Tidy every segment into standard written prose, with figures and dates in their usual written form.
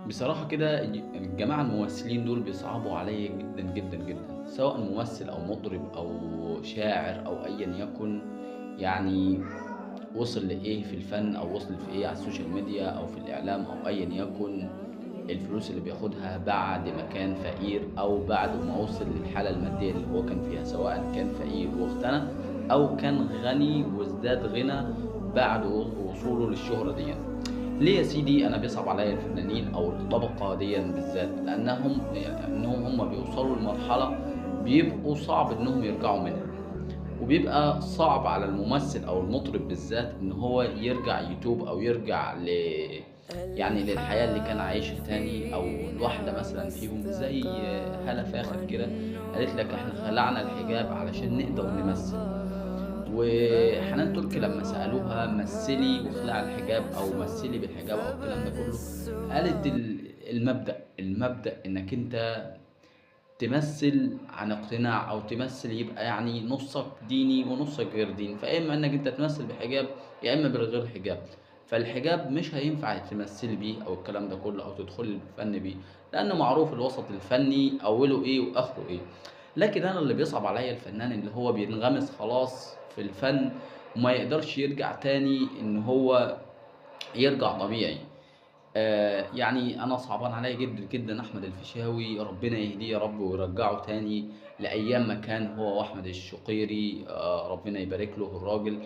بصراحة كده الجماعة الممثلين دول بيصعبوا عليّا جدًا، جدًا، جدًا، سواء ممثل أو مطرب أو شاعر أو أيًا يكن، يعني وصل لإيه في الفن أو وصل في إيه على السوشيال ميديا أو في الإعلام أو أيًا يكن، الفلوس اللي بياخدها بعد ما كان فقير أو بعد ما وصل للحالة المادية اللي هو كان فيها، سواء كان فقير واغتنى أو كان غني وازداد غنى بعد وصوله للشهرة ديًّا. ليه يا سيدي أنا بيصعب عليّا الفنانين أو الطبقة ديًّا بالذات؟ لأنهم هم بيوصلوا لمرحلة بيبقوا صعب إنهم يرجعوا منها، وبيبقى صعب على الممثل أو المطرب بالذات إن هو يرجع يتوب أو يرجع يعني للحياة اللي كان عايشها تاني، أو الواحدة مثلًا فيهم زي هالة فاخر كده قالت لك إحنا خلعنا الحجاب علشان نقدر نمثل. وحنان تركي لمّا سألوها مثّلي واخلعي الحجاب أو مثّلي بالحجاب أو الكلام ده كلّه، قالت المبدأ إنّك أنت تمثّل عن اقتناع أو تمثّل يبقى يعني نُصّك ديني ونُصّك غير ديني، فيا إمّا إنّك أنت تمثّل بحجاب، يا إمّا بالغير حجاب. فالحجاب مش هينفع تمثّلي بيه أو الكلام ده كلّه أو تدخلي الفن بيه، لإن معروف الوسط الفني أوّله إيه وآخره إيه. لكن أنا اللي بيصعب عليّا الفنان اللي هو بينغمس خلاص في الفن وما يقدرش يرجع تاني إن هو يرجع طبيعي. يعني أنا صعبان عليّا جدًا، جدًا أحمد الفيشاوي، ربنا يهديه يا رب ويرجّعه تاني لأيام ما كان هو وأحمد الشقيري، ربنا يبارك له الراجل،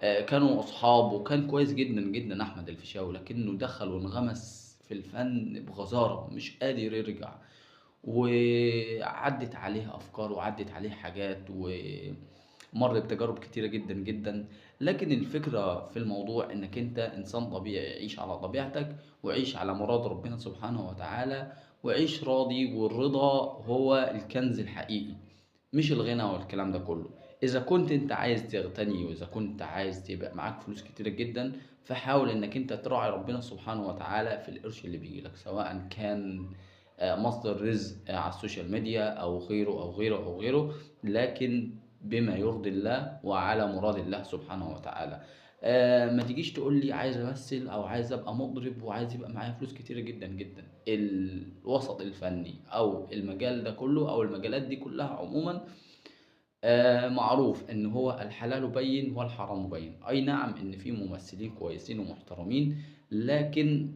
كانوا أصحاب وكان كويس جدًا، جدًا أحمد الفيشاوي، لكنه دخل وانغمس في الفن بغزارة، مش قادر يرجع. وعدِّت عليه أفكار وعدِّت عليه حاجات ومَر بتجارب كتيرة جدًا، جدًا، لكن الفكرة في الموضوع إنّك أنت إنسان طبيعي، عيش على طبيعتك وعيش على مراد ربنا سبحانه وتعالى وعيش راضي، والرضا هو الكنز الحقيقي، مش الغنى والكلام ده كلّه. إذا كنت أنت عايز تغتني وإذا كنت عايز تبقى معاك فلوس كتيرة جدًا، فحاول إنّك أنت تراعي ربنا سبحانه وتعالى في القرش اللي بييجي لك، سواء كان مصدر رزق على السوشيال ميديا أو غيره، أو غيره، أو غيره، لكن بما يرضي الله وعلى مراد الله سبحانه وتعالى. ما تجيش تقول لي عايز أمثّل أو عايز أبقى مطرب وعايز يبقى معايا فلوس كتيرة جدًا، جدًا. الوسط الفني أو المجال ده كلّه أو المجالات دي كلّها عمومًا معروف إن هو الحلال بيّن والحرام بيّن. أي نعم إن في ممثلين كويسين ومحترمين، لكن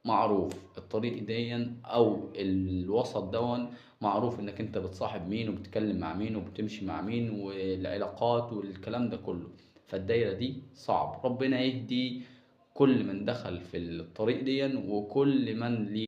معروف الطريق ديًّا أو الوسط دوًّا معروف إنّك أنت بتصاحب مين وبتتكلّم مع مين وبتمشي مع مين والعلاقات والكلام ده كلّه. فالدايرة دي صعب، ربنا يهدي كل من دخل في الطريق ديًّا وكل من ليه